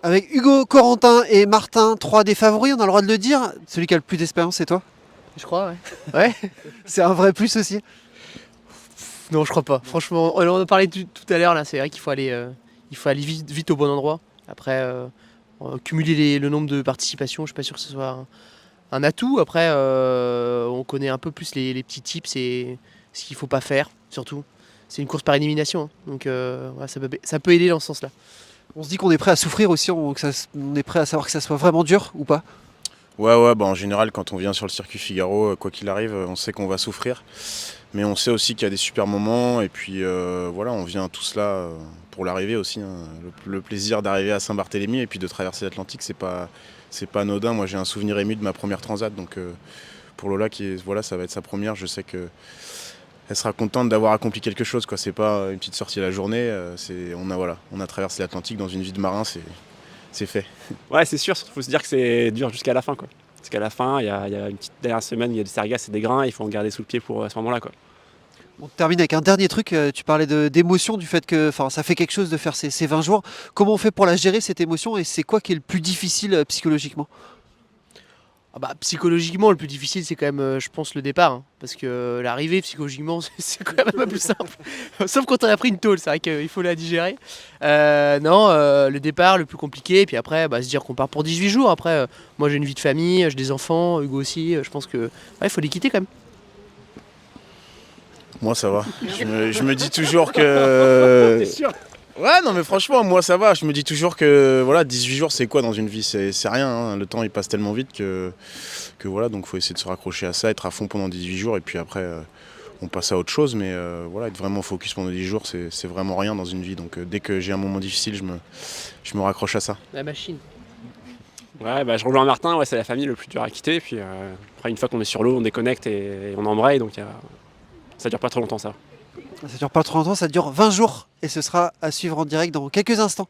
Avec Hugo, Corentin et Martin, trois des favoris, on a le droit de le dire. Celui qui a le plus d'expérience, c'est toi. Je crois, ouais. Ouais. C'est un vrai plus aussi. Non, je crois pas. Franchement, on en a parlé tout à l'heure, là, c'est vrai qu'il faut aller vite, vite au bon endroit. Après, cumuler le nombre de participations, je suis pas sûr que ce soit un atout. Après, on connaît un peu plus les petits tips et ce qu'il faut pas faire, surtout. C'est une course par élimination, hein. Donc ouais, ça peut aider dans ce sens-là. On se dit qu'on est prêt à souffrir aussi, on est prêt à savoir que ça soit vraiment dur ou pas. Ouais, bah en général, quand on vient sur le circuit Figaro, quoi qu'il arrive, on sait qu'on va souffrir. Mais on sait aussi qu'il y a des super moments. Et puis voilà, on vient tous là pour l'arrivée aussi, hein. Le plaisir d'arriver à Saint-Barthélemy et puis de traverser l'Atlantique, c'est pas anodin. Moi, j'ai un souvenir ému de ma première transat. Donc pour Lola, voilà, ça va être sa première, je sais que elle sera contente d'avoir accompli quelque chose, quoi. C'est pas une petite sortie à la journée. On a traversé l'Atlantique dans une vie de marin, c'est fait. Ouais, c'est sûr, il faut se dire que c'est dur jusqu'à la fin, quoi. Parce qu'à la fin, il y a une petite dernière semaine, il y a des sargasses et des grains, il faut en garder sous le pied pour à ce moment-là, quoi. On termine avec un dernier truc, tu parlais d'émotion, du fait que ça fait quelque chose de faire ces 20 jours. Comment on fait pour la gérer cette émotion et c'est quoi qui est le plus difficile psychologiquement? Ah bah, psychologiquement, le plus difficile, c'est quand même, je pense, le départ, hein. Parce que l'arrivée, psychologiquement, c'est quand même un peu plus simple. Sauf quand on a pris une tôle, c'est vrai qu'il faut la digérer. Non, le départ, le plus compliqué. Et puis après, se dire qu'on part pour 18 jours. Après, moi, j'ai une vie de famille, j'ai des enfants, Hugo aussi. Je pense que ouais, il faut les quitter quand même. Moi, ça va. Je me dis toujours que... C'est sûr. Ouais, non, mais franchement, moi, ça va. Je me dis toujours que voilà, 18 jours, c'est quoi dans une vie? C'est rien, hein. Le temps, il passe tellement vite que voilà, donc il faut essayer de se raccrocher à ça, être à fond pendant 18 jours, et puis après, on passe à autre chose. Mais voilà, être vraiment focus pendant 18 jours, c'est vraiment rien dans une vie. Donc dès que j'ai un moment difficile, je me raccroche à ça. La machine. Ouais, je rejoins Martin, ouais, c'est la famille le plus dur à quitter. Puis après, une fois qu'on est sur l'eau, on déconnecte et on embraye, donc ça dure pas trop longtemps, ça. Ça dure pas trop longtemps, ça dure 20 jours et ce sera à suivre en direct dans quelques instants.